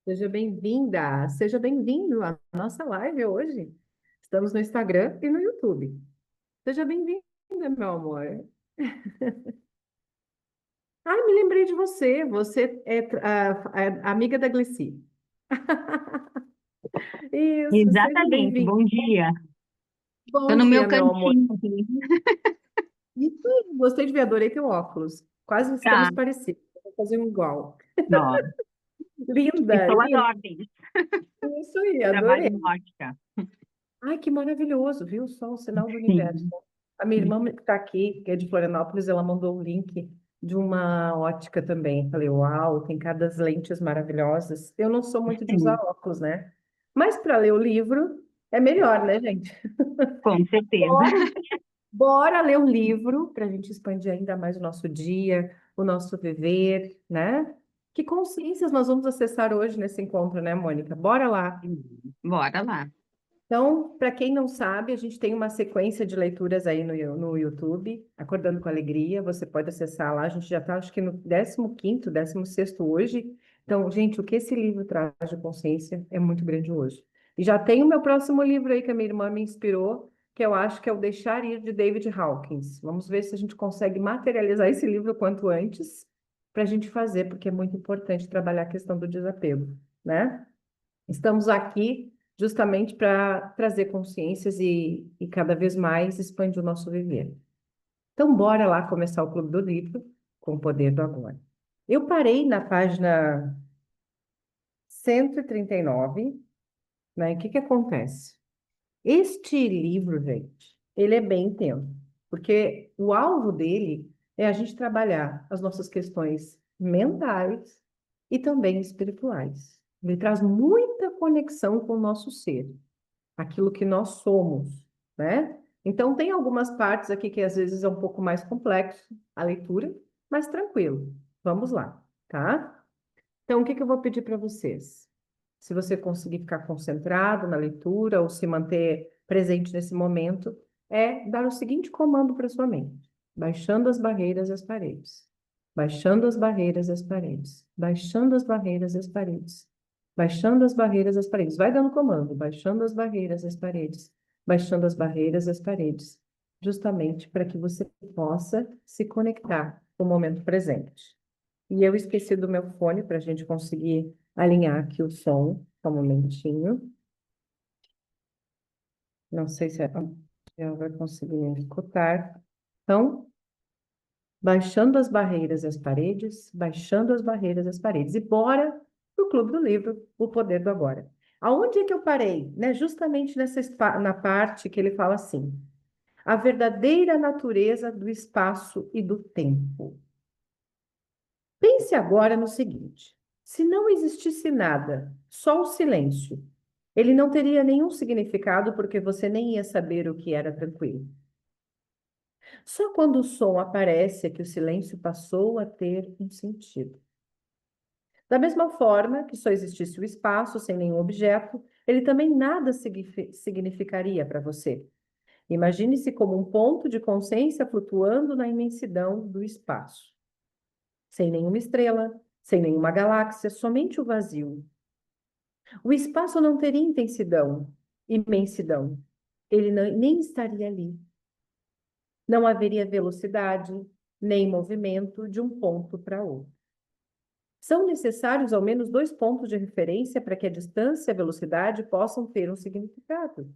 Seja bem-vinda, seja bem-vindo à nossa live hoje. Estamos no Instagram e no YouTube. Seja bem-vinda, meu amor. Ah, me lembrei de você. Você é amiga da Glessi. Isso, seja Exatamente, bem-vindo. bom dia. Tô Bom no meu dia, meu amor. cantinho aqui. Isso aí, gostei de ver, adorei teu óculos. Quase estamos Tá, parecidos. Vou fazer um igual. ó, Linda, estou às linda. ordens. Isso aí, Trabalho adorei. em ótica. Ai, que maravilhoso, viu? Só o sinal do universo. Sim. A minha irmã que está aqui, que é de Florianópolis, ela mandou o link de uma ótica também. Falei, uau, tem cada lentes maravilhosas. Eu não sou muito de usar Sim, óculos, né? Mas para ler o livro é melhor, né, gente? com certeza. Bora, bora ler o livro para a gente expandir ainda mais o nosso dia, o nosso viver, né? Que consciências nós vamos acessar hoje nesse encontro, né, Mônica? Bora lá. Bora lá. Então, para quem não sabe, a gente tem uma sequência de leituras aí no YouTube, Acordando com Alegria. Você pode acessar lá. A gente já está, acho que no 15º, 16º hoje. Então, gente, o que esse livro traz de consciência é muito grandioso. E já tem o meu próximo livro aí que a minha irmã me inspirou, que eu acho que é o Deixar Ir, de David Hawkins. Vamos ver se a gente consegue materializar esse livro o quanto antes para a gente fazer, porque é muito importante trabalhar a questão do desapego, né? Estamos aqui justamente para trazer consciências e cada vez mais expandir o nosso viver. Então, bora lá começar o Clube do Livro com o poder do agora. Eu parei na página 139, né? E o que que acontece? Este livro, gente, ele é bem intenso, porque o alvo dele é a gente trabalhar as nossas questões mentais e também espirituais. Ele traz muita conexão com o nosso ser, aquilo que nós somos, né? Então, tem algumas partes aqui que às vezes é um pouco mais complexo a leitura, mas tranquilo. Vamos lá, tá? Então, o que que eu vou pedir para vocês? Se você conseguir ficar concentrado na leitura ou se manter presente nesse momento, é dar o seguinte comando para sua mente: baixando as barreiras e as paredes, baixando as barreiras e as paredes, baixando as barreiras e as paredes, baixando as barreiras e as paredes. Vai dando comando, baixando as barreiras e as paredes, baixando as barreiras e as paredes, justamente para que você possa se conectar com o momento presente. E eu esqueci do meu fone para a gente conseguir alinhar aqui o som. Só um momentinho. Não sei se ela vai conseguir me escutar. Então, baixando as barreiras e as paredes, baixando as barreiras e as paredes. E bora pro Clube do Livro, O Poder do Agora. Aonde é que eu parei? Né? Justamente na parte que ele fala assim: a verdadeira natureza do espaço e do tempo. Pense agora no seguinte: se não existisse nada, só o silêncio, ele não teria nenhum significado porque você nem ia saber o que era tranquilo. Só quando o som aparece é que o silêncio passou a ter um sentido. Da mesma forma que só existisse o espaço sem nenhum objeto, ele também nada significaria para você. Imagine-se como um ponto de consciência flutuando na imensidão do espaço, sem nenhuma estrela, sem nenhuma galáxia, somente o vazio. O espaço não teria intensidão, imensidão. Ele nem estaria ali. Não haveria velocidade, nem movimento de um ponto para outro. São necessários ao menos dois pontos de referência para que a distância e a velocidade possam ter um significado.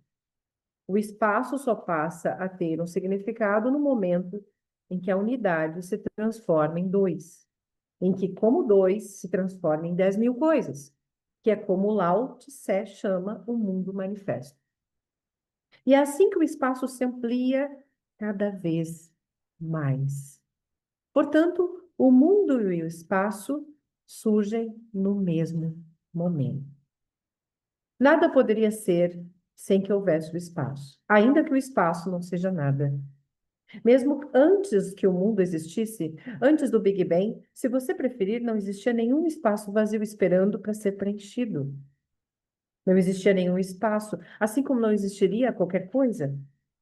O espaço só passa a ter um significado no momento em que a unidade se transforma em dois, em que, como dois, se transforma em 10.000 coisas, que é como Lao Tse chama o mundo manifesto. E é assim que o espaço se amplia cada vez mais. Portanto, o mundo e o espaço surgem no mesmo momento. Nada poderia ser sem que houvesse o espaço, ainda que o espaço não seja nada. Mesmo antes que o mundo existisse, antes do Big Bang, se você preferir, não existia nenhum espaço vazio esperando para ser preenchido. Não existia nenhum espaço, assim como não existiria qualquer coisa.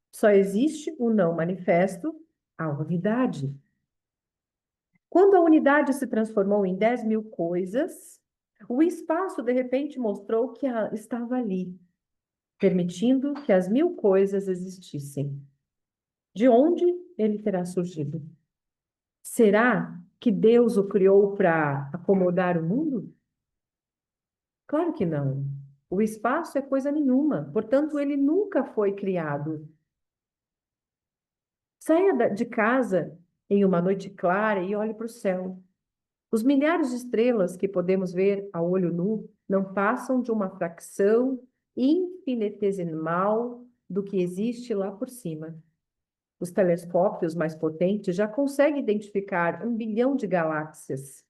Só existe o não manifesto, a unidade. Quando a unidade se transformou em 10.000 coisas, O espaço, de repente, mostrou que estava ali, permitindo que as mil coisas existissem. De onde ele terá surgido? Será que Deus o criou para acomodar o mundo? Claro que não. O espaço é coisa nenhuma, portanto, ele nunca foi criado. Saia de casa em uma noite clara e olhe para o céu. Os milhares de estrelas que podemos ver a olho nu não passam de uma fração infinitesimal do que existe lá por cima. Os telescópios mais potentes já conseguem identificar 1 bilhão de galáxias,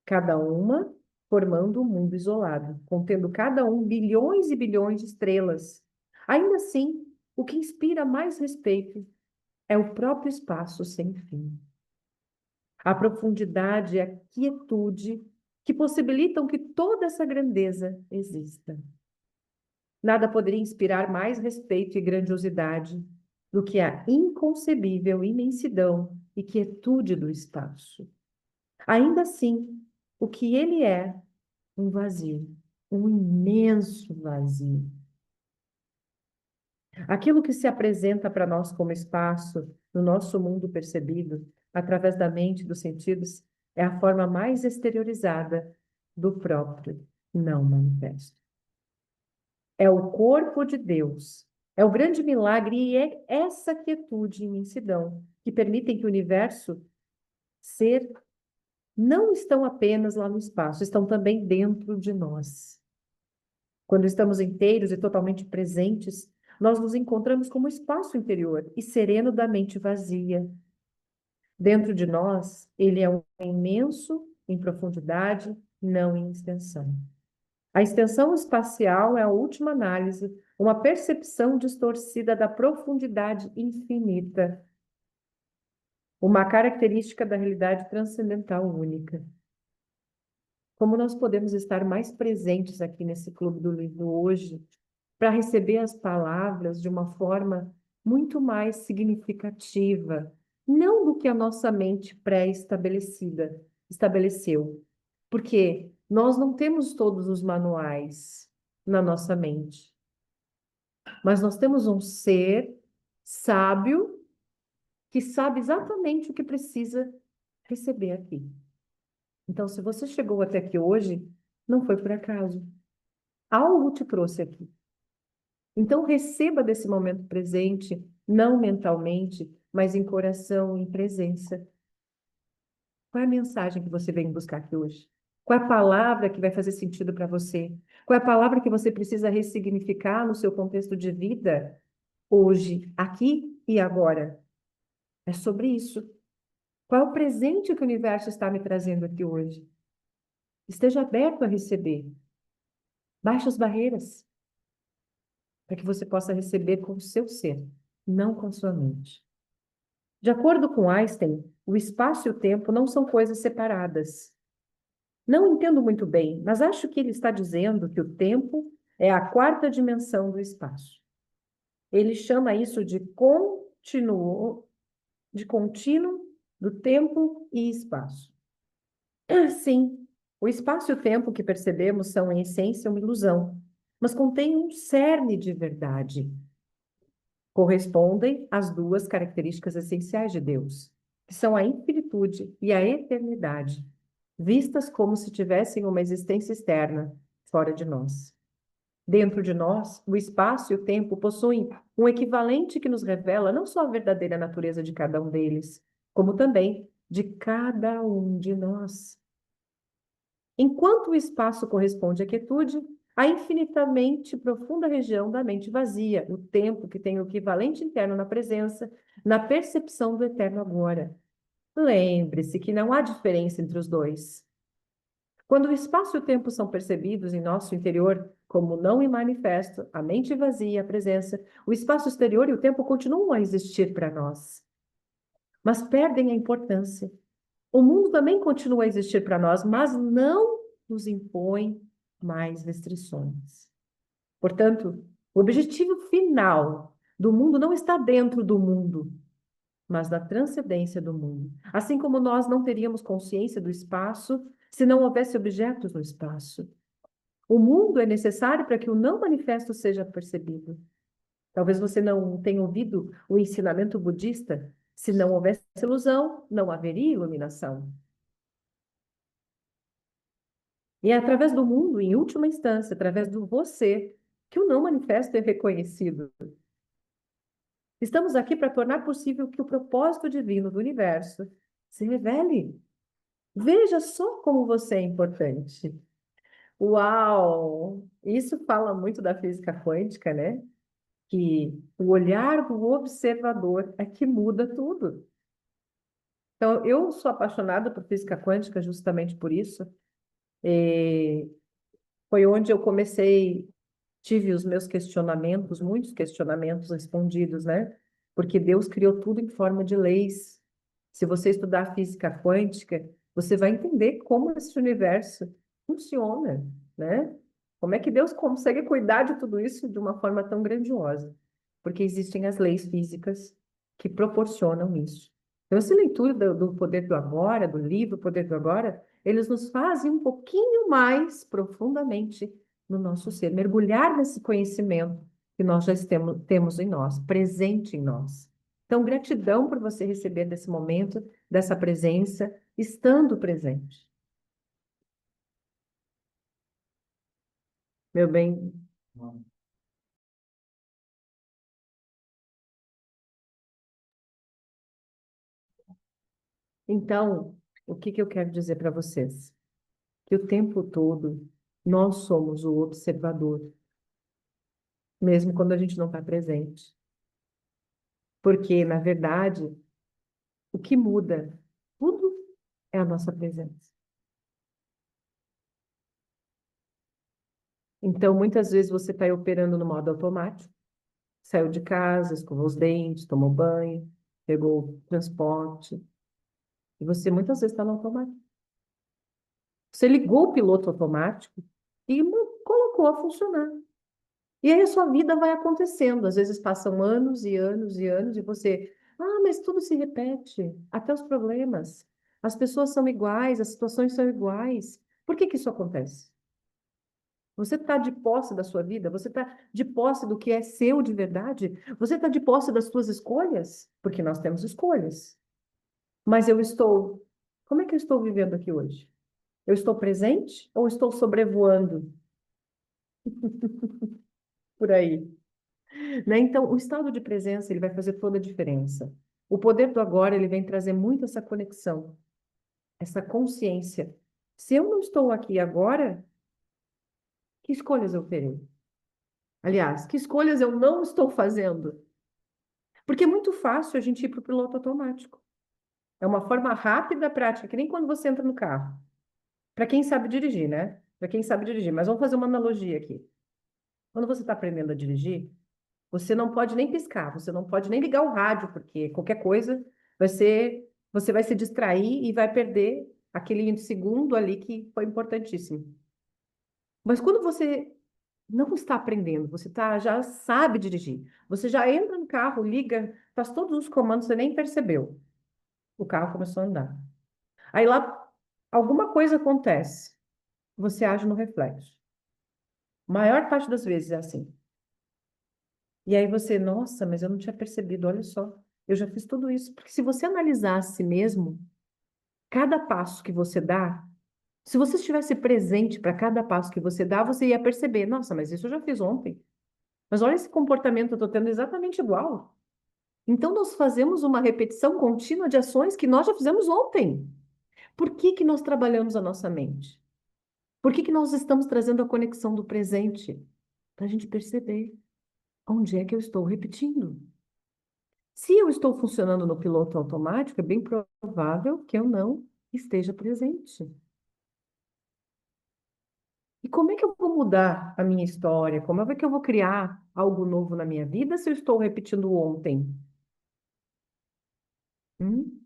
cada uma formando um mundo isolado, contendo cada um bilhões e bilhões de estrelas. Ainda assim, o que inspira mais respeito é o próprio espaço sem fim. A profundidade e a quietude que possibilitam que toda essa grandeza exista. Nada poderia inspirar mais respeito e grandiosidade do que a inconcebível imensidão e quietude do espaço. Ainda assim, o que ele é, um vazio, um imenso vazio. Aquilo que se apresenta para nós como espaço, no nosso mundo percebido, através da mente e dos sentidos, é a forma mais exteriorizada do próprio não manifesto. É o corpo de Deus, é o grande milagre e é essa quietude e imensidão que permitem que o universo ser não estão apenas lá no espaço, estão também dentro de nós. Quando estamos inteiros e totalmente presentes, nós nos encontramos como espaço interior e sereno da mente vazia. Dentro de nós, ele é um imenso em profundidade, não em extensão. A extensão espacial é a última análise, uma percepção distorcida da profundidade infinita, uma característica da realidade transcendental única. Como nós podemos estar mais presentes aqui nesse Clube do Livro hoje, para receber as palavras de uma forma muito mais significativa, não do que a nossa mente pré-estabelecida estabeleceu. Porque nós não temos todos os manuais na nossa mente, mas nós temos um ser sábio que sabe exatamente o que precisa receber aqui. Então, se você chegou até aqui hoje, não foi por acaso. Algo te trouxe aqui. Então, receba desse momento presente, não mentalmente, mas em coração, em presença. Qual é a mensagem que você vem buscar aqui hoje? Qual é a palavra que vai fazer sentido para você? Qual é a palavra que você precisa ressignificar no seu contexto de vida, hoje, aqui e agora? É sobre isso. Qual é o presente que o universo está me trazendo aqui hoje? Esteja aberto a receber. Baixe as barreiras, para que você possa receber com o seu ser, não com a sua mente. De acordo com Einstein, o espaço e o tempo não são coisas separadas. Não entendo muito bem, mas acho que ele está dizendo que o tempo é a quarta dimensão do espaço. Ele chama isso de contínuo do tempo e espaço. Sim, o espaço e o tempo que percebemos são, em essência, uma ilusão, mas contêm um cerne de verdade. Correspondem às duas características essenciais de Deus, que são a infinitude e a eternidade, vistas como se tivessem uma existência externa, fora de nós. Dentro de nós, o espaço e o tempo possuem um equivalente que nos revela não só a verdadeira natureza de cada um deles, como também de cada um de nós. Enquanto o espaço corresponde à quietude, a infinitamente profunda região da mente vazia, o tempo que tem o equivalente interno na presença, na percepção do eterno agora. Lembre-se que não há diferença entre os dois. Quando o espaço e o tempo são percebidos em nosso interior como não em manifesto, a mente vazia, a presença, o espaço exterior e o tempo continuam a existir para nós, mas perdem a importância. O mundo também continua a existir para nós, mas não nos impõe mais restrições. Portanto, o objetivo final do mundo não está dentro do mundo, mas na transcendência do mundo. Assim como nós não teríamos consciência do espaço se não houvesse objetos no espaço. O mundo é necessário para que o não manifesto seja percebido. Talvez você não tenha ouvido o ensinamento budista. Se não houvesse ilusão, não haveria iluminação. E é através do mundo, em última instância, através do você, que o não manifesto é reconhecido. Estamos aqui para tornar possível que o propósito divino do universo se revele. Veja só como você é importante. Uau! Isso fala muito da física quântica, né? Que o olhar do observador é que muda tudo. Então, eu sou apaixonada por física quântica justamente por isso. E foi onde eu comecei, tive os meus questionamentos, muitos questionamentos respondidos, né? Porque Deus criou tudo em forma de leis. Se você estudar física quântica, você vai entender como esse universo funciona, né? Como é que Deus consegue cuidar de tudo isso de uma forma tão grandiosa? Porque existem as leis físicas que proporcionam isso. Então, essa leitura do Poder do Agora, do livro Poder do Agora, eles nos fazem um pouquinho mais profundamente no nosso ser, mergulhar nesse conhecimento que nós já temos em nós, presente em nós. Então, gratidão por você receber desse momento, dessa presença, estando presente. Meu bem, então, o que que eu quero dizer para vocês? Que o tempo todo nós somos o observador, mesmo quando a gente não está presente. Porque, na verdade, o que muda tudo é a nossa presença. Então, muitas vezes você está operando no modo automático, saiu de casa, escovou os dentes, tomou banho, pegou o transporte, e você muitas vezes está no automático. Você ligou o piloto automático e colocou a funcionar. E aí a sua vida vai acontecendo. Às vezes passam anos e anos e anos e você, mas tudo se repete, até os problemas. As pessoas são iguais, as situações são iguais. Por que que isso acontece? Você está de posse da sua vida? Você está de posse do que é seu de verdade? Você está de posse das suas escolhas? Porque nós temos escolhas. Mas eu estou. Como é que eu estou vivendo aqui hoje? Eu estou presente ou estou sobrevoando por aí? Né? Então, o estado de presença ele vai fazer toda a diferença. O poder do agora ele vem trazer muito essa conexão, essa consciência. Se eu não estou aqui agora, que escolhas eu terei? Aliás, que escolhas eu não estou fazendo? Porque é muito fácil a gente ir para o piloto automático. É uma forma rápida, prática, que nem quando você entra no carro. Para quem sabe dirigir, né? Para quem sabe dirigir. Mas vamos fazer uma analogia aqui. Quando você está aprendendo a dirigir, você não pode nem piscar, você não pode nem ligar o rádio, porque qualquer coisa você vai se distrair e vai perder aquele segundo ali que foi importantíssimo. Mas quando você não está aprendendo, você já sabe dirigir, você já entra no carro, liga, faz todos os comandos, você nem percebeu. O carro começou a andar. Aí lá, alguma coisa acontece, você age no reflexo. Maior parte das vezes é assim. E aí você, nossa, mas eu não tinha percebido, olha só, eu já fiz tudo isso. Porque se você analisar a si mesmo, cada passo que você dá, se você estivesse presente para cada passo que você dá, você ia perceber, nossa, mas isso eu já fiz ontem. Mas olha esse comportamento, eu estou tendo exatamente igual. Então nós fazemos uma repetição contínua de ações que nós já fizemos ontem. Por que que nós trabalhamos a nossa mente? Por que que nós estamos trazendo a conexão do presente? Para a gente perceber onde é que eu estou repetindo. Se eu estou funcionando no piloto automático, é bem provável que eu não esteja presente. E como é que eu vou mudar a minha história? Como é que eu vou criar algo novo na minha vida se eu estou repetindo ontem? Hum?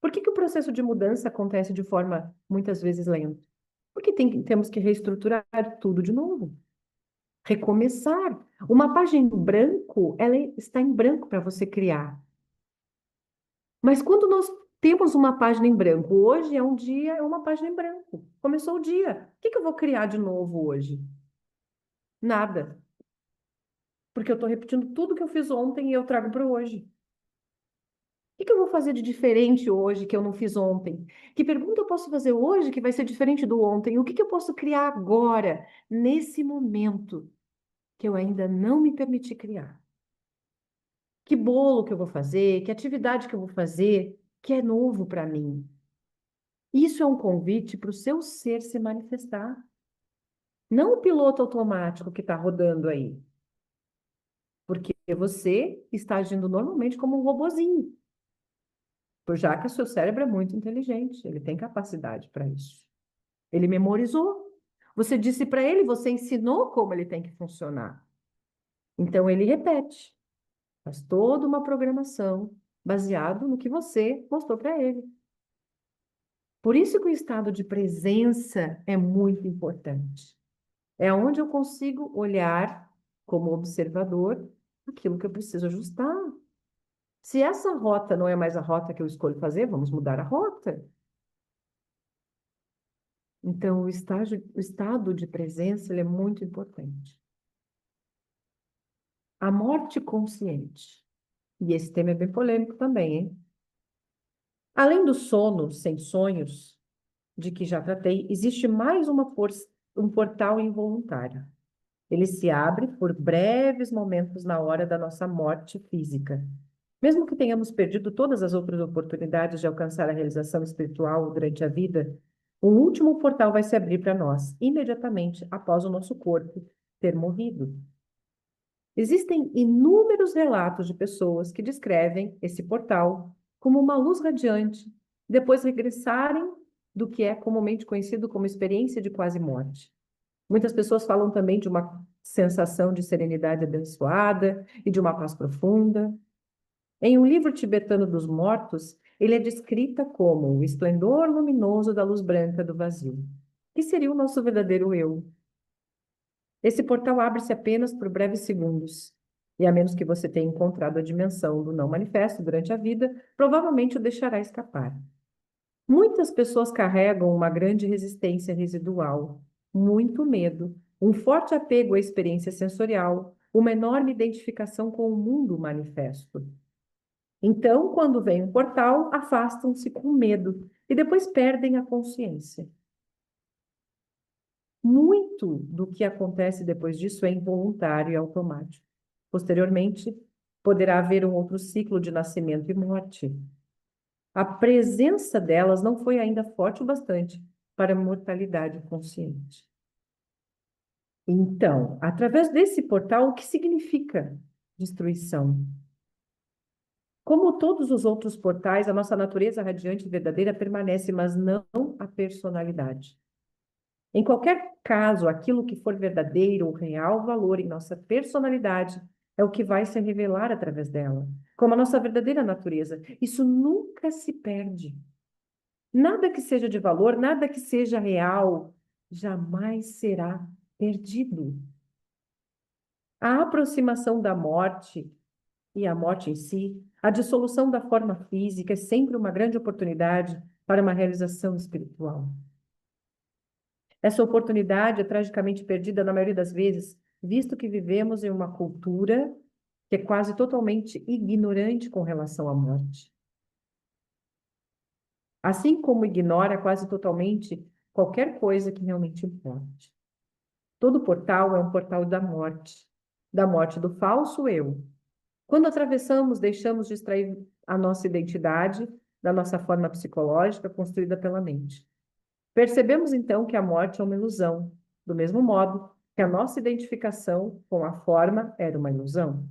Por que que o processo de mudança acontece de forma muitas vezes lenta? Porque temos que reestruturar tudo de novo, recomeçar. Uma página em branco, ela está em branco para você criar. Mas quando nós Temos uma página em branco. Hoje é um dia, é uma página em branco. Começou o dia. O que que eu vou criar de novo hoje? Nada. Porque eu estou repetindo tudo que eu fiz ontem e eu trago para hoje. O que que eu vou fazer de diferente hoje que eu não fiz ontem? Que pergunta eu posso fazer hoje que vai ser diferente do ontem? O que que eu posso criar agora, nesse momento, que eu ainda não me permiti criar? Que bolo que eu vou fazer? Que atividade que eu vou fazer que é novo para mim? Isso é um convite para o seu ser se manifestar. Não o piloto automático que está rodando aí. Porque você está agindo normalmente como um robozinho. Já que o seu cérebro é muito inteligente, ele tem capacidade para isso. Ele memorizou. Você disse para ele, você ensinou como ele tem que funcionar. Então ele repete. Faz toda uma programação baseado no que você mostrou para ele. Por isso que o estado de presença é muito importante. É onde eu consigo olhar como observador aquilo que eu preciso ajustar. Se essa rota não é mais a rota que eu escolho fazer, vamos mudar a rota. Então, o estado de presença ele é muito importante. A morte consciente. E esse tema é bem polêmico também, hein? Além do sono sem sonhos, de que já tratei, existe mais um portal involuntário. Ele se abre por breves momentos na hora da nossa morte física. Mesmo que tenhamos perdido todas as outras oportunidades de alcançar a realização espiritual durante a vida, um último portal vai se abrir para nós, imediatamente após o nosso corpo ter morrido. Existem inúmeros relatos de pessoas que descrevem esse portal como uma luz radiante, depois regressarem do que é comumente conhecido como experiência de quase morte. Muitas pessoas falam também de uma sensação de serenidade abençoada e de uma paz profunda. Em um livro tibetano dos mortos, ele é descrita como o esplendor luminoso da luz branca do vazio, que seria o nosso verdadeiro eu. Esse portal abre-se apenas por breves segundos, e a menos que você tenha encontrado a dimensão do não manifesto durante a vida, provavelmente o deixará escapar. Muitas pessoas carregam uma grande resistência residual, muito medo, um forte apego à experiência sensorial, uma enorme identificação com o mundo manifesto. Então, quando vem um portal, afastam-se com medo e depois perdem a consciência. Muito do que acontece depois disso é involuntário e automático. Posteriormente, poderá haver um outro ciclo de nascimento e morte. A presença delas não foi ainda forte o bastante para a mortalidade consciente. Então, através desse portal, o que significa destruição? Como todos os outros portais, a nossa natureza radiante e verdadeira permanece, mas não a personalidade. Em qualquer caso, aquilo que for verdadeiro ou real valor em nossa personalidade é o que vai se revelar através dela, como a nossa verdadeira natureza. Isso nunca se perde. Nada que seja de valor, nada que seja real, jamais será perdido. A aproximação da morte e a morte em si, a dissolução da forma física é sempre uma grande oportunidade para uma realização espiritual. Essa oportunidade é tragicamente perdida na maioria das vezes, visto que vivemos em uma cultura que é quase totalmente ignorante com relação à morte. Assim como ignora quase totalmente qualquer coisa que realmente importe. Todo portal é um portal da morte do falso eu. Quando atravessamos, deixamos de extrair a nossa identidade da nossa forma psicológica construída pela mente. Percebemos então que a morte é uma ilusão, do mesmo modo que a nossa identificação com a forma era uma ilusão.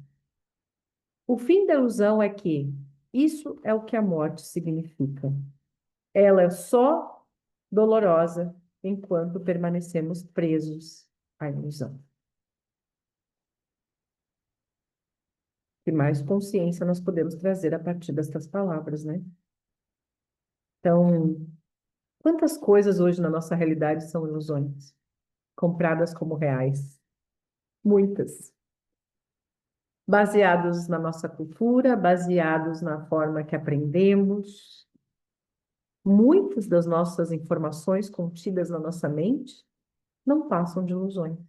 O fim da ilusão é que isso é o que a morte significa. Ela é só dolorosa enquanto permanecemos presos à ilusão. E mais consciência nós podemos trazer a partir destas palavras, né? Então, quantas coisas hoje na nossa realidade são ilusões, compradas como reais? Muitas. Baseados na nossa cultura, baseados na forma que aprendemos, Muitas das nossas informações contidas na nossa mente não passam de ilusões.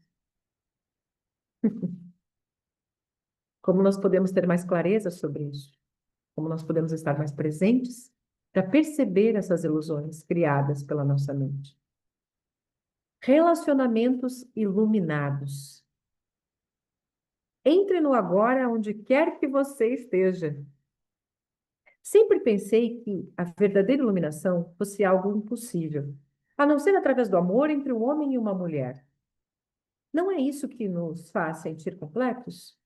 Como nós podemos ter mais clareza sobre isso? Como nós podemos estar mais presentes para perceber essas ilusões criadas pela nossa mente? Relacionamentos iluminados. Entre no agora, onde quer que você esteja. Sempre pensei que a verdadeira iluminação fosse algo impossível, a não ser através do amor entre um homem e uma mulher. Não é isso que nos faz sentir completos?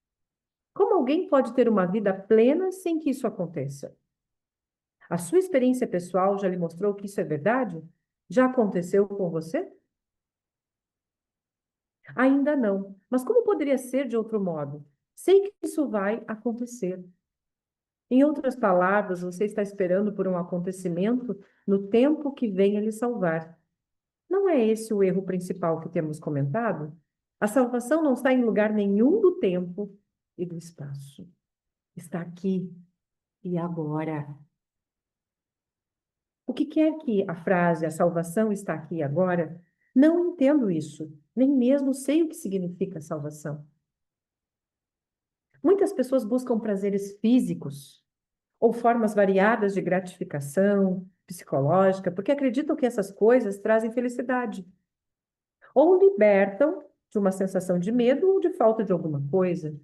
Como alguém pode ter uma vida plena sem que isso aconteça? A sua experiência pessoal já lhe mostrou que isso é verdade? Já aconteceu com você? Ainda não. Mas como poderia ser de outro modo? Sei que isso vai acontecer. Em outras palavras, você está esperando por um acontecimento no tempo que venha lhe salvar. Não é esse o erro principal que temos comentado? A salvação não está em lugar nenhum do tempo e do espaço. Está aqui e agora. O que quer que a frase a salvação está aqui e agora? Não entendo isso, nem mesmo sei o que significa salvação. Muitas pessoas buscam prazeres físicos ou formas variadas de gratificação psicológica, porque acreditam que essas coisas trazem felicidade, ou libertam de uma sensação de medo ou de falta de alguma coisa.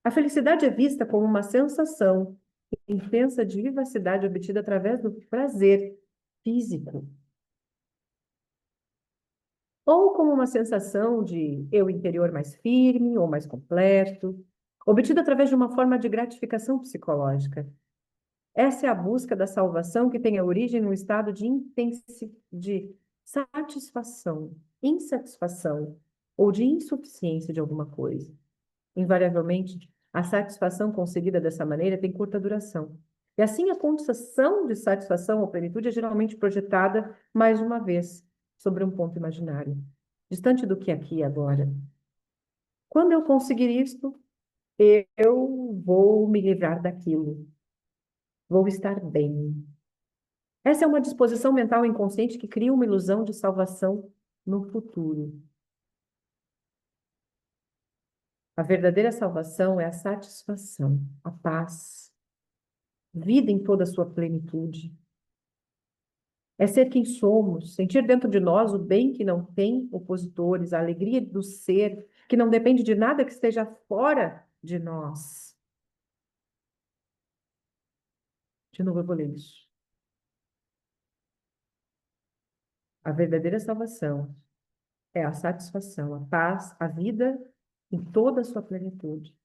A felicidade é vista como uma sensação intensa de vivacidade obtida através do prazer físico, ou como uma sensação de eu interior mais firme ou mais completo, obtida através de uma forma de gratificação psicológica. Essa é a busca da salvação que tem a origem num estado de satisfação, insatisfação ou de insuficiência de alguma coisa. Invariavelmente, a satisfação conseguida dessa maneira tem curta duração. E assim, a condição de satisfação ou plenitude é geralmente projetada mais uma vez sobre um ponto imaginário, distante do que aqui e agora. Quando eu conseguir isto, eu vou me livrar daquilo, vou estar bem. Essa é uma disposição mental inconsciente que cria uma ilusão de salvação no futuro. A verdadeira salvação é a satisfação, a paz, vida em toda a sua plenitude. É ser quem somos, sentir dentro de nós o bem que não tem opositores, a alegria do ser, que não depende de nada que esteja fora de nós. De novo, eu vou ler isso. A verdadeira salvação é a satisfação, a paz, a vida em toda a sua plenitude.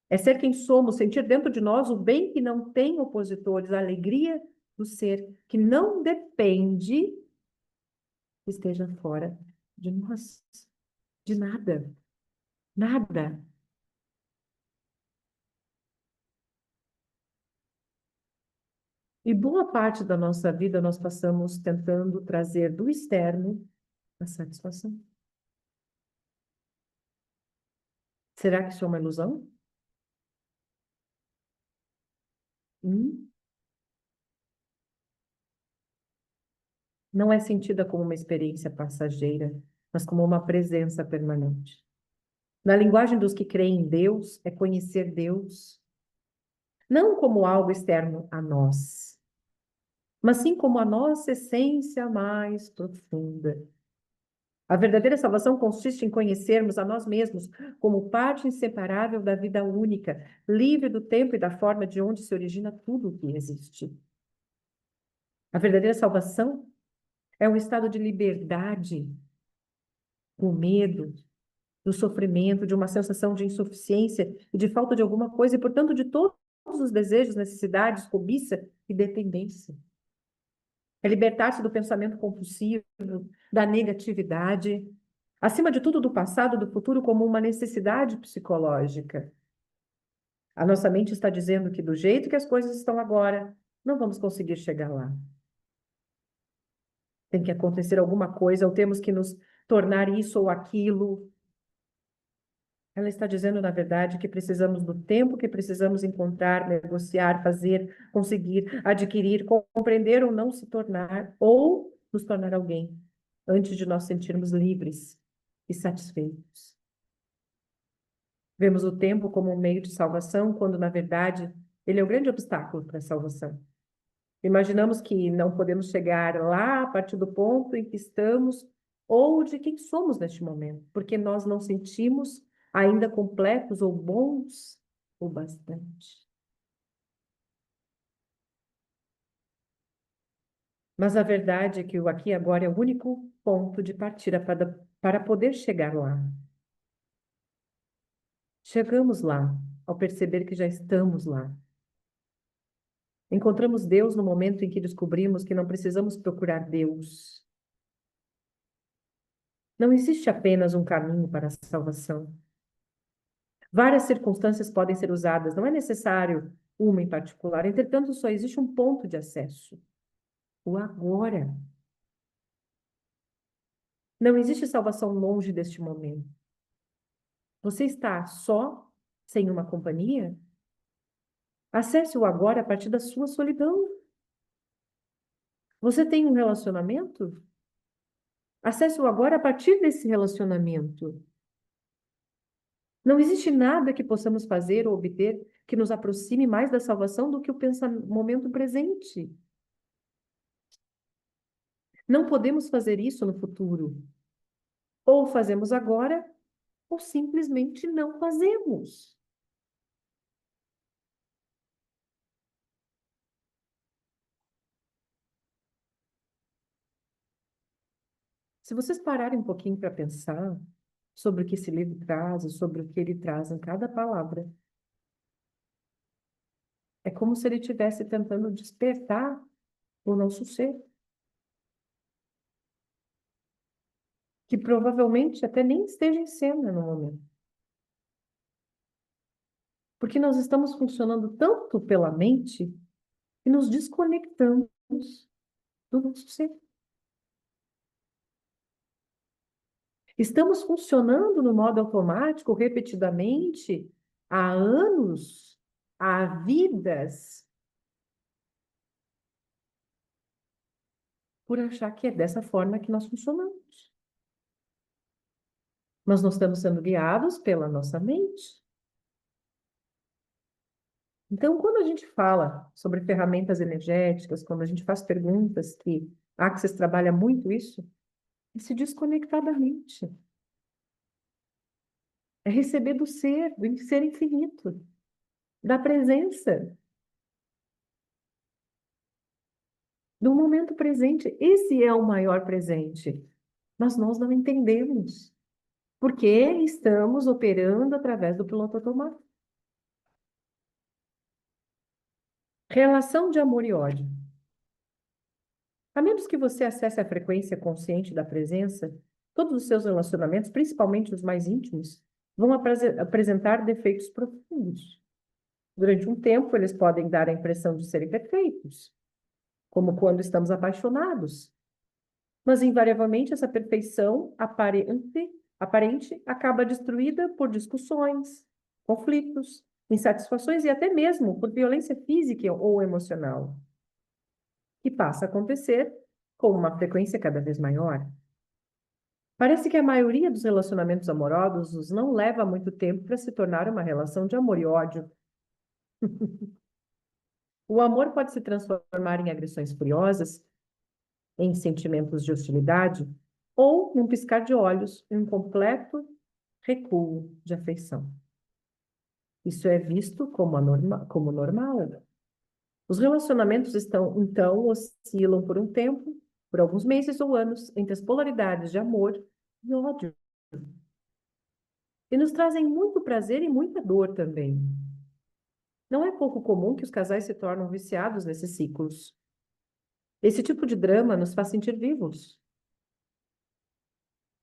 É ser quem somos, sentir dentro de nós o bem que não tem opositores, a alegria do ser, que não depende que esteja fora de nós, de nada, nada. E boa parte da nossa vida nós passamos tentando trazer do externo a satisfação. Será que isso é uma ilusão? Hum? Não é sentida como uma experiência passageira, mas como uma presença permanente. Na linguagem dos que creem em Deus, é conhecer Deus, não como algo externo a nós, mas sim como a nossa essência mais profunda. A verdadeira salvação consiste em conhecermos a nós mesmos como parte inseparável da vida única, livre do tempo e da forma de onde se origina tudo o que existe. A verdadeira salvação é um estado de liberdade do medo, do sofrimento, de uma sensação de insuficiência e de falta de alguma coisa, e, portanto, de todos os desejos, necessidades, cobiça e dependência. É libertar-se do pensamento compulsivo, da negatividade, acima de tudo, do passado, do futuro, como uma necessidade psicológica. A nossa mente está dizendo que, do jeito que as coisas estão agora, não vamos conseguir chegar lá. Tem que acontecer alguma coisa, ou temos que nos tornar isso ou aquilo. Ela está dizendo, na verdade, que precisamos do tempo que precisamos encontrar, negociar, fazer, conseguir, adquirir, compreender ou não se tornar, ou nos tornar alguém, antes de nós sentirmos livres e satisfeitos. Vemos o tempo como um meio de salvação, quando, na verdade, ele é o grande obstáculo para a salvação. Imaginamos que não podemos chegar lá a partir do ponto em que estamos ou de quem somos neste momento, porque nós não sentimos ainda completos ou bons o bastante. Mas a verdade é que o aqui e agora é o único ponto de partida para poder chegar lá. Chegamos lá ao perceber que já estamos lá. Encontramos Deus no momento em que descobrimos que não precisamos procurar Deus. Não existe apenas um caminho para a salvação. Várias circunstâncias podem ser usadas, não é necessário uma em particular. Entretanto, só existe um ponto de acesso: o agora. Não existe salvação longe deste momento. Você está só, sem uma companhia? Acesse o agora a partir da sua solidão. Você tem um relacionamento? Acesse o agora a partir desse relacionamento. Não existe nada que possamos fazer ou obter que nos aproxime mais da salvação do que o momento presente. Não podemos fazer isso no futuro. Ou fazemos agora, ou simplesmente não fazemos. Se vocês pararem um pouquinho para pensar sobre o que esse livro traz e sobre o que ele traz em cada palavra, é como se ele estivesse tentando despertar o nosso ser, que provavelmente até nem esteja em cena no momento. Porque nós estamos funcionando tanto pela mente que nos desconectamos do nosso ser. Estamos funcionando no modo automático repetidamente há anos, há vidas, por achar que é dessa forma que nós funcionamos. Mas nós estamos sendo guiados pela nossa mente. Então, quando a gente fala sobre ferramentas energéticas, quando a gente faz perguntas que Access trabalha muito isso, é se desconectar da mente. É receber do ser infinito, da presença, do momento presente. Esse é o maior presente. Mas nós não entendemos, porque estamos operando através do piloto automático. Relação de amor e ódio. A menos que você acesse a frequência consciente da presença, todos os seus relacionamentos, principalmente os mais íntimos, vão apresentar defeitos profundos. Durante um tempo, eles podem dar a impressão de serem perfeitos, como quando estamos apaixonados. Mas, invariavelmente, essa perfeição aparente acaba destruída por discussões, conflitos, insatisfações e até mesmo por violência física ou emocional, que passa a acontecer com uma frequência cada vez maior. Parece que a maioria dos relacionamentos amorosos não leva muito tempo para se tornar uma relação de amor e ódio. O amor pode se transformar em agressões furiosas, em sentimentos de hostilidade, ou num piscar de olhos, em um completo recuo de afeição. Isso é visto como normal. Os relacionamentos então, oscilam por um tempo, por alguns meses ou anos, entre as polaridades de amor e ódio. E nos trazem muito prazer e muita dor também. Não é pouco comum que os casais se tornam viciados nesses ciclos. Esse tipo de drama nos faz sentir vivos.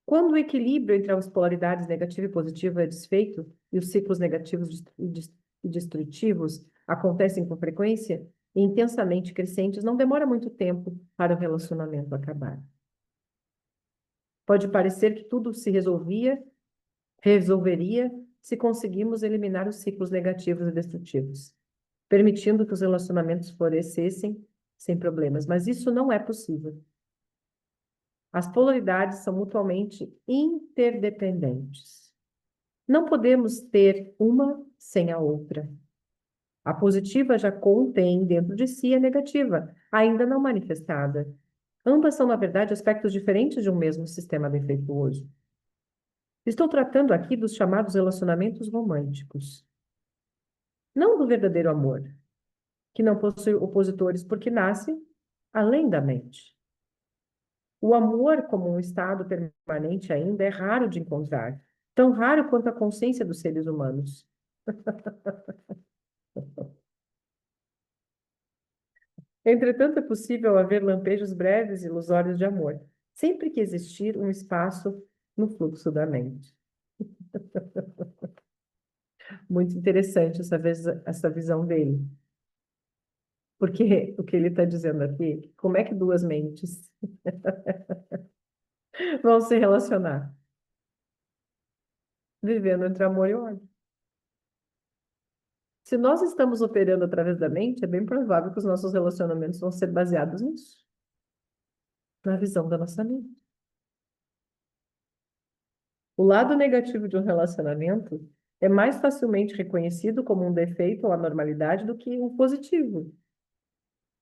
Quando o equilíbrio entre as polaridades negativa e positiva é desfeito e os ciclos negativos e destrutivos acontecem com frequência e intensamente crescentes, não demora muito tempo para o relacionamento acabar. Pode parecer que tudo se resolveria se conseguimos eliminar os ciclos negativos e destrutivos, permitindo que os relacionamentos florescessem sem problemas. Mas isso não é possível. As polaridades são mutuamente interdependentes. Não podemos ter uma sem a outra. A positiva já contém dentro de si a negativa, ainda não manifestada. Ambas são, na verdade, aspectos diferentes de um mesmo sistema defeituoso. Estou tratando aqui dos chamados relacionamentos românticos. Não do verdadeiro amor, que não possui opositores porque nasce além da mente. O amor, como um estado permanente ainda, é raro de encontrar, tão raro quanto a consciência dos seres humanos. Entretanto, é possível haver lampejos breves e ilusórios de amor, sempre que existir um espaço no fluxo da mente. Muito interessante essa visão dele. Porque o que ele está dizendo aqui, como é que duas mentes vão se relacionar? Vivendo entre amor e ódio. Se nós estamos operando através da mente, é bem provável que os nossos relacionamentos vão ser baseados nisso, na visão da nossa mente. O lado negativo de um relacionamento é mais facilmente reconhecido como um defeito ou anormalidade do que um positivo.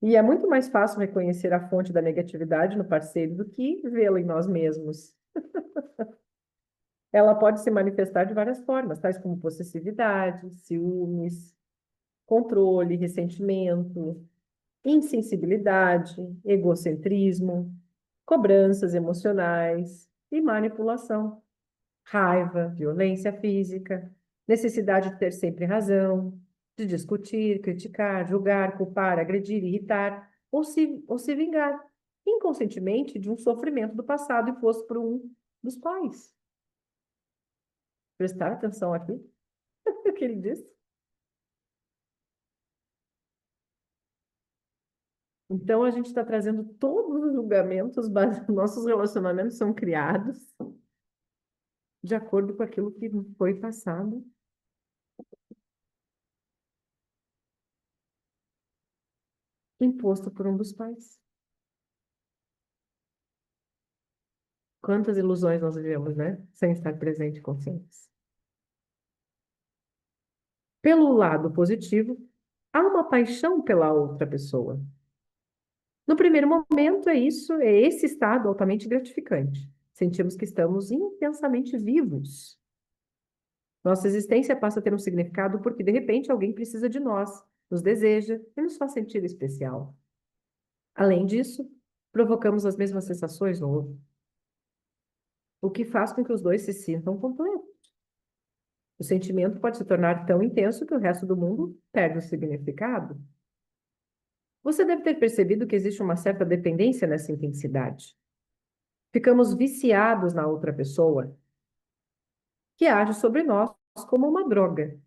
E é muito mais fácil reconhecer a fonte da negatividade no parceiro do que vê-la em nós mesmos. Ela pode se manifestar de várias formas, tais como possessividade, ciúmes, controle, ressentimento, insensibilidade, egocentrismo, cobranças emocionais e manipulação, raiva, violência física, necessidade de ter sempre razão, de discutir, criticar, julgar, culpar, agredir, irritar ou se vingar, inconscientemente de um sofrimento do passado imposto por um dos pais. Prestar atenção aqui no que ele diz. Então, a gente está trazendo todos os julgamentos, nossos relacionamentos são criados de acordo com aquilo que foi passado, imposto por um dos pais. Quantas ilusões nós vivemos, né? Sem estar presente e conscientes. Pelo lado positivo, há uma paixão pela outra pessoa. No primeiro momento, é esse estado altamente gratificante. Sentimos que estamos intensamente vivos. Nossa existência passa a ter um significado porque, de repente, alguém precisa de nós, nos deseja e nos faz sentir especial. Além disso, provocamos as mesmas sensações no outro, o que faz com que os dois se sintam completos. O sentimento pode se tornar tão intenso que o resto do mundo perde o significado. Você deve ter percebido que existe uma certa dependência nessa intensidade. Ficamos viciados na outra pessoa, que age sobre nós como uma droga.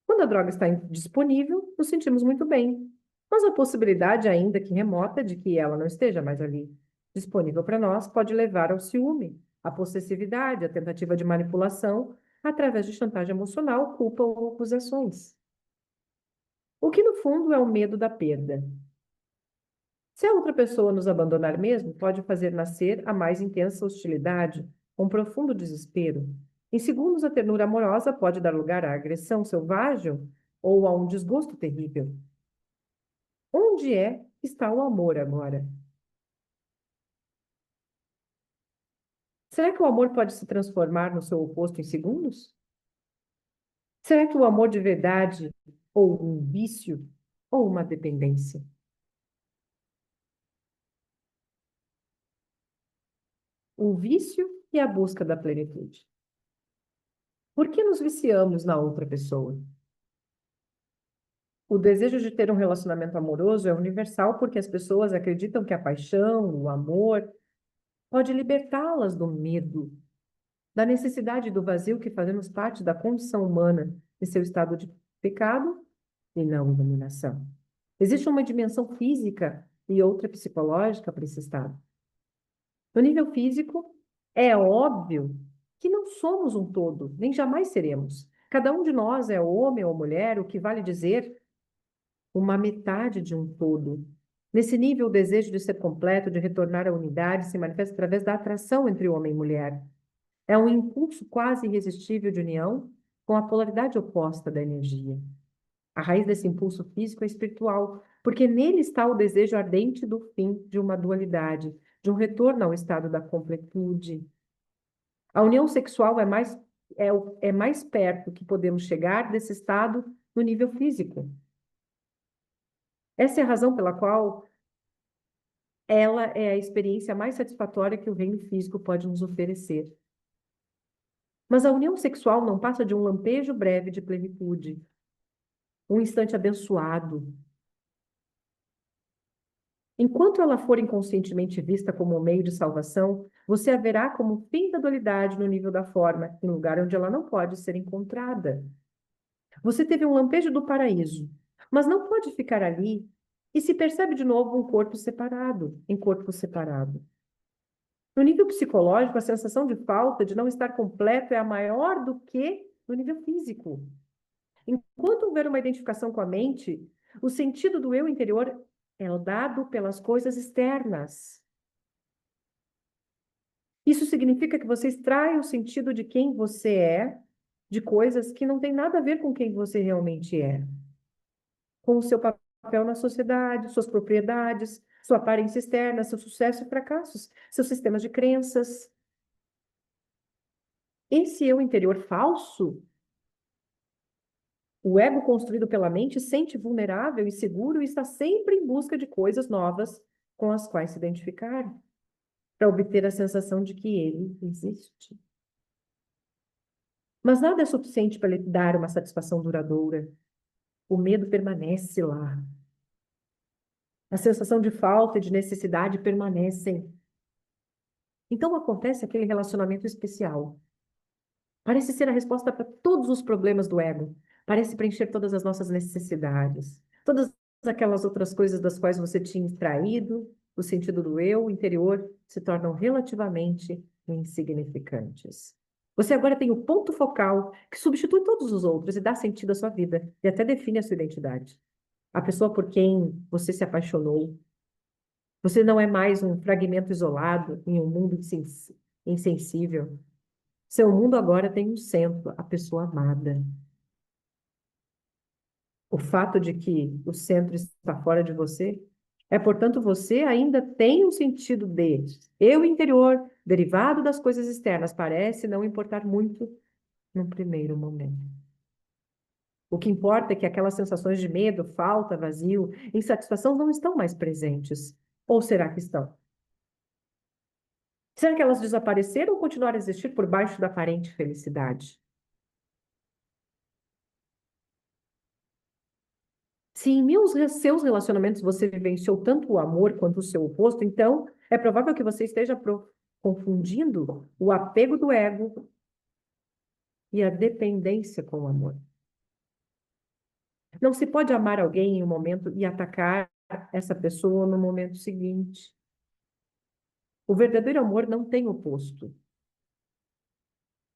Quando a droga está disponível, nos sentimos muito bem, mas a possibilidade, ainda que remota, de que ela não esteja mais ali, disponível para nós, pode levar ao ciúme, à possessividade, à tentativa de manipulação, através de chantagem emocional, culpa ou acusações. O que, no fundo, é o medo da perda. Se a outra pessoa nos abandonar mesmo, pode fazer nascer a mais intensa hostilidade, um profundo desespero. Em segundos, a ternura amorosa pode dar lugar à agressão selvagem ou a um desgosto terrível. Onde está o amor agora? Será que o amor pode se transformar no seu oposto em segundos? Será que o amor de verdade ou um vício ou uma dependência? O vício e a busca da plenitude. Por que nos viciamos na outra pessoa? O desejo de ter um relacionamento amoroso é universal porque as pessoas acreditam que a paixão, o amor, pode libertá-las do medo, da necessidade e do vazio que fazemos parte da condição humana e seu estado de pecado e não iluminação. Existe uma dimensão física e outra psicológica para esse estado. No nível físico, é óbvio que não somos um todo, nem jamais seremos. Cada um de nós é homem ou mulher, o que vale dizer uma metade de um todo. Nesse nível, o desejo de ser completo, de retornar à unidade, se manifesta através da atração entre homem e mulher. É um impulso quase irresistível de união com a polaridade oposta da energia. A raiz desse impulso físico é espiritual, porque nele está o desejo ardente do fim de uma dualidade, de um retorno ao estado da completude. A união sexual é mais perto que podemos chegar desse estado no nível físico. Essa é a razão pela qual ela é a experiência mais satisfatória que o reino físico pode nos oferecer. Mas a união sexual não passa de um lampejo breve de plenitude, um instante abençoado. Enquanto ela for inconscientemente vista como um meio de salvação, você a verá como o fim da dualidade no nível da forma, em lugar onde ela não pode ser encontrada. Você teve um lampejo do paraíso, mas não pode ficar ali e se percebe de novo um corpo separado, em corpo separado. No nível psicológico, a sensação de falta, de não estar completo, é maior do que no nível físico. Enquanto houver uma identificação com a mente, o sentido do eu interior é dado pelas coisas externas. Isso significa que você extrai o sentido de quem você é de coisas que não têm nada a ver com quem você realmente é. Com o seu papel na sociedade, suas propriedades, sua aparência externa, seu sucesso e fracassos, seus sistemas de crenças. Esse eu interior falso, o ego construído pela mente, sente vulnerável e seguro e está sempre em busca de coisas novas com as quais se identificar, para obter a sensação de que ele existe. Mas nada é suficiente para lhe dar uma satisfação duradoura. O medo permanece lá. A sensação de falta e de necessidade permanecem. Então acontece aquele relacionamento especial. Parece ser a resposta para todos os problemas do ego. Parece preencher todas as nossas necessidades. Todas aquelas outras coisas das quais você tinha extraído, o sentido do eu interior, se tornam relativamente insignificantes. Você agora tem o ponto focal que substitui todos os outros e dá sentido à sua vida e até define a sua identidade. A pessoa por quem você se apaixonou. Você não é mais um fragmento isolado em um mundo insensível. Seu mundo agora tem um centro, a pessoa amada. O fato de que o centro está fora de você é, portanto, você ainda tem um sentido de eu interior, derivado das coisas externas, parece não importar muito num primeiro momento. O que importa é que aquelas sensações de medo, falta, vazio, insatisfação não estão mais presentes. Ou será que estão? Será que elas desapareceram ou continuaram a existir por baixo da aparente felicidade? Se em seus relacionamentos você vivenciou tanto o amor quanto o seu oposto, então é provável que você esteja confundindo o apego do ego e a dependência com o amor. Não se pode amar alguém em um momento e atacar essa pessoa no momento seguinte. O verdadeiro amor não tem oposto.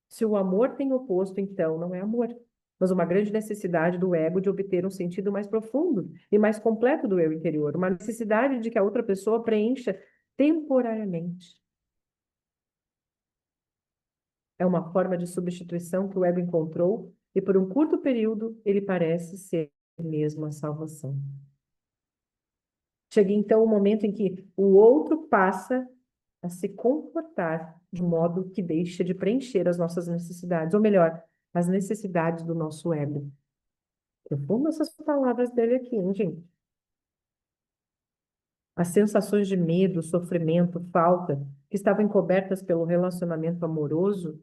Se o amor tem oposto, então não é amor, mas uma grande necessidade do ego de obter um sentido mais profundo e mais completo do eu interior, uma necessidade de que a outra pessoa preencha temporariamente. É uma forma de substituição que o ego encontrou e por um curto período ele parece ser mesmo a salvação. Chega então o momento em que o outro passa a se comportar de modo que deixa de preencher as nossas necessidades, ou melhor, as necessidades do nosso ego. Profundo essas palavras dele aqui, hein, gente? As sensações de medo, sofrimento, falta, que estavam encobertas pelo relacionamento amoroso,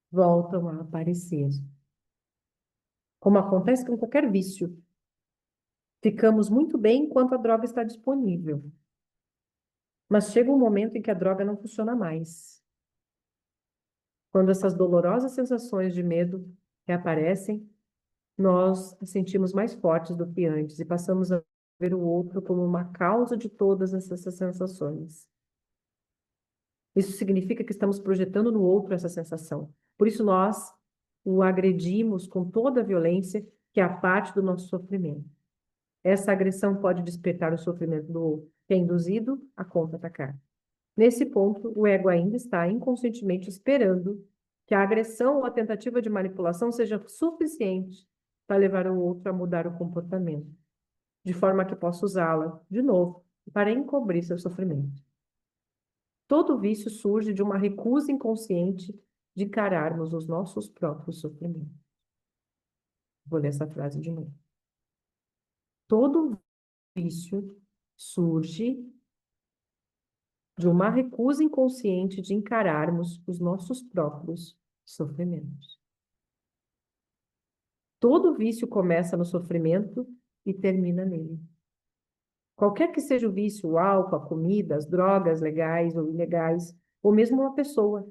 voltam a aparecer. Como acontece com qualquer vício. Ficamos muito bem enquanto a droga está disponível. Mas chega um momento em que a droga não funciona mais. Quando essas dolorosas sensações de medo reaparecem, nós as sentimos mais fortes do que antes e passamos a ver o outro como uma causa de todas essas sensações. Isso significa que estamos projetando no outro essa sensação. Por isso nós o agredimos com toda a violência que é a parte do nosso sofrimento. Essa agressão pode despertar o sofrimento do outro, que é induzido a contra-atacar. Nesse ponto, o ego ainda está inconscientemente esperando que a agressão ou a tentativa de manipulação seja suficiente para levar o outro a mudar o comportamento, de forma que possa usá-la, de novo, para encobrir seu sofrimento. Todo vício surge de uma recusa inconsciente de encararmos os nossos próprios sofrimentos. Vou ler essa frase de novo. Todo vício surge de uma recusa inconsciente de encararmos os nossos próprios sofrimentos. Todo vício começa no sofrimento e termina nele. Qualquer que seja o vício, o álcool, a comida, as drogas legais ou ilegais, ou mesmo uma pessoa,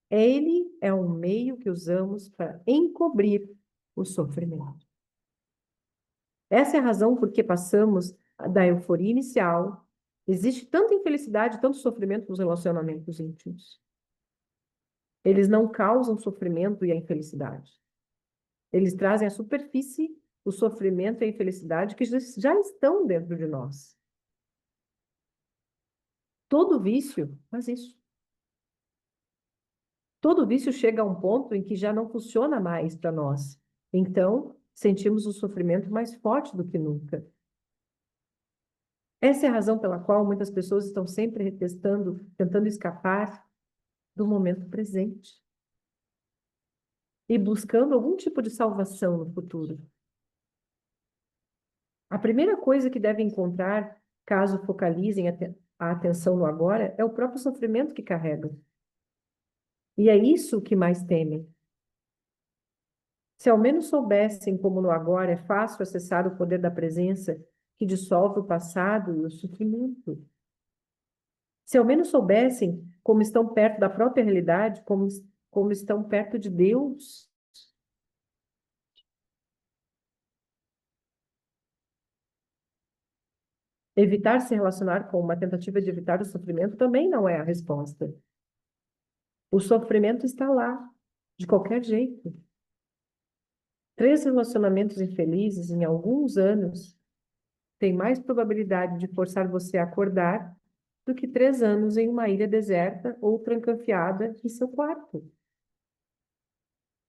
ele é um meio que usamos para encobrir o sofrimento. Essa é a razão por que passamos da euforia inicial. Existe tanta infelicidade, tanto sofrimento nos relacionamentos íntimos. Eles não causam sofrimento e a infelicidade. Eles trazem à superfície o sofrimento e a infelicidade que já estão dentro de nós. Todo vício faz isso. Todo vício chega a um ponto em que já não funciona mais para nós. Então, sentimos o sofrimento mais forte do que nunca. Essa é a razão pela qual muitas pessoas estão sempre tentando escapar do momento presente e buscando algum tipo de salvação no futuro. A primeira coisa que devem encontrar, caso focalizem a atenção no agora, é o próprio sofrimento que carregam. E é isso que mais temem. Se ao menos soubessem como no agora é fácil acessar o poder da presença que dissolve o passado e o sofrimento. Se ao menos soubessem como estão perto da própria realidade, como estão perto de Deus. Evitar se relacionar com uma tentativa de evitar o sofrimento também não é a resposta. O sofrimento está lá, de qualquer jeito. 3 relacionamentos infelizes em alguns anos têm mais probabilidade de forçar você a acordar do que 3 anos em uma ilha deserta ou trancafiada em seu quarto.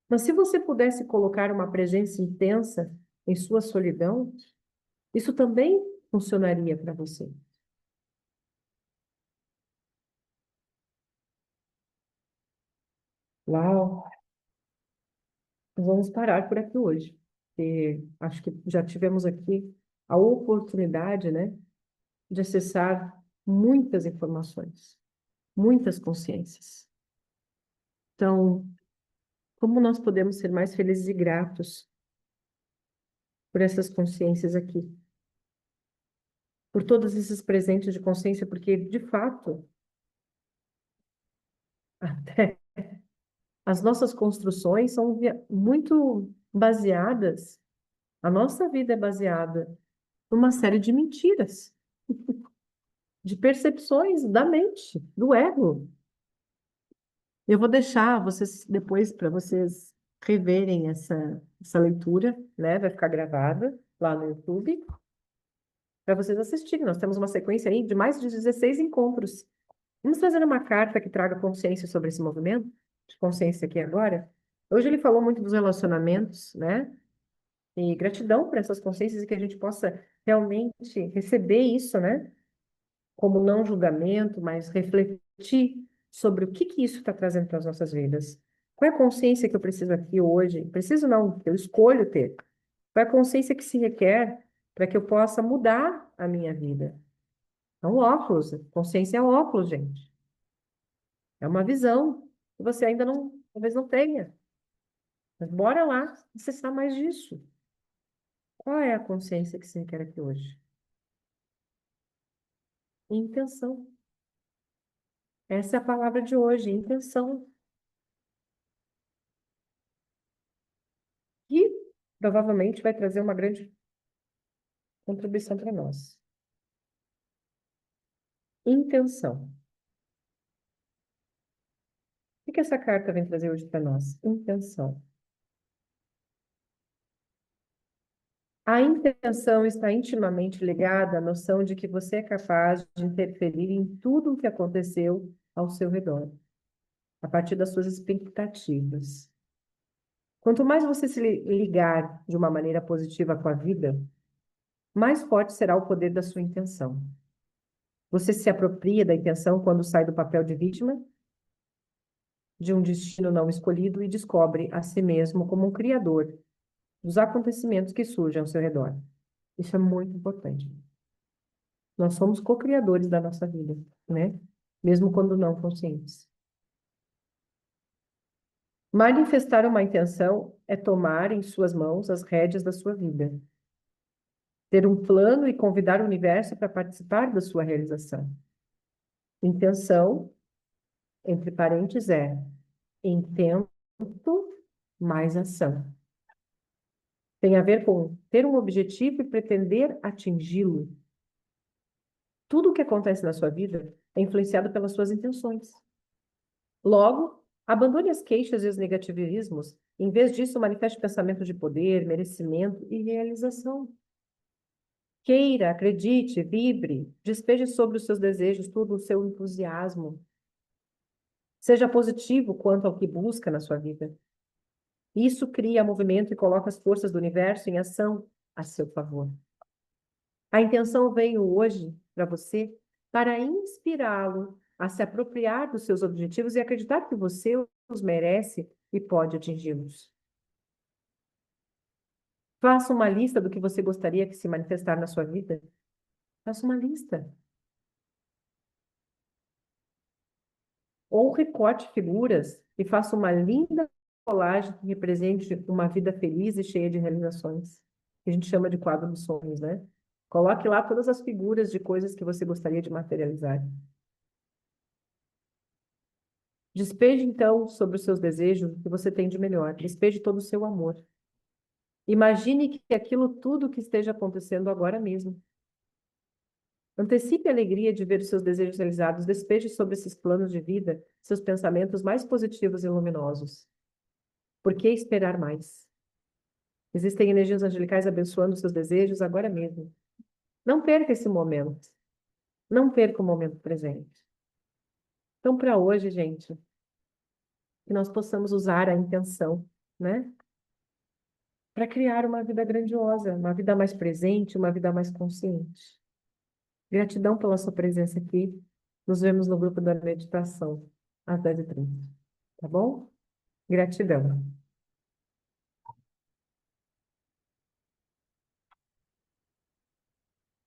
Mas se você pudesse colocar uma presença intensa em sua solidão, isso também funcionaria para você. Uau! Vamos parar por aqui hoje, porque acho que já tivemos aqui a oportunidade, né, de acessar muitas informações, muitas consciências. Então, como nós podemos ser mais felizes e gratos por essas consciências aqui, por todos esses presentes de consciência, porque, de fato, até as nossas construções são muito baseadas, a nossa vida é baseada numa série de mentiras, de percepções da mente, do ego. Eu vou deixar vocês depois para vocês reverem essa leitura, né? Vai ficar gravada lá no YouTube para vocês assistirem. Nós temos uma sequência aí de mais de 16 encontros. Vamos fazer uma carta que traga consciência sobre esse movimento, de consciência aqui agora. Hoje ele falou muito dos relacionamentos, né? E gratidão por essas consciências e que a gente possa realmente receber isso, né? Como não julgamento, mas refletir sobre o que que isso está trazendo para as nossas vidas. Qual é a consciência que eu preciso aqui hoje? Preciso não, que eu escolho ter. Qual é a consciência que se requer para que eu possa mudar a minha vida? É um óculos. Consciência é um óculos, gente. É uma visão que você ainda não, talvez não tenha. Mas bora lá acessar mais disso. Qual é a consciência que se requer aqui hoje? Intenção. Essa é a palavra de hoje, intenção. Que provavelmente vai trazer uma grande contribuição para nós. Intenção. O que essa carta vem trazer hoje para nós? Intenção. A intenção está intimamente ligada à noção de que você é capaz de interferir em tudo o que aconteceu ao seu redor, a partir das suas expectativas. Quanto mais você se ligar de uma maneira positiva com a vida, mais forte será o poder da sua intenção. Você se apropria da intenção quando sai do papel de vítima de um destino não escolhido e descobre a si mesmo como um criador dos acontecimentos que surgem ao seu redor. Isso é muito importante. Nós somos co-criadores da nossa vida, né? Mesmo quando não conscientes. Manifestar uma intenção é tomar em suas mãos as rédeas da sua vida. Ter um plano e convidar o universo para participar da sua realização. Intenção, entre parênteses, é intento mais ação. Tem a ver com ter um objetivo e pretender atingi-lo. Tudo o que acontece na sua vida é influenciado pelas suas intenções. Logo, abandone as queixas e os negativismos. Em vez disso, manifeste pensamento de poder, merecimento e realização. Queira, acredite, vibre, despeje sobre os seus desejos todo o seu entusiasmo. Seja positivo quanto ao que busca na sua vida. Isso cria movimento e coloca as forças do universo em ação a seu favor. A intenção veio hoje para você para inspirá-lo a se apropriar dos seus objetivos e acreditar que você os merece e pode atingi-los. Faça uma lista do que você gostaria que se manifestar na sua vida. Faça uma lista. Ou recorte figuras e faça uma linda colagem que represente uma vida feliz e cheia de realizações. Que a gente chama de quadro dos sonhos, né? Coloque lá todas as figuras de coisas que você gostaria de materializar. Despeje, então, sobre os seus desejos o que você tem de melhor. Despeje todo o seu amor. Imagine que aquilo tudo que esteja acontecendo agora mesmo. Antecipe a alegria de ver os seus desejos realizados. Despeje sobre esses planos de vida seus pensamentos mais positivos e luminosos. Por que esperar mais? Existem energias angelicais abençoando os seus desejos agora mesmo. Não perca esse momento. Não perca o momento presente. Então, para hoje, gente, que nós possamos usar a intenção, né? Para criar uma vida grandiosa, uma vida mais presente, uma vida mais consciente. Gratidão pela sua presença aqui. Nos vemos no grupo da meditação, às 10h30. Tá bom? Gratidão.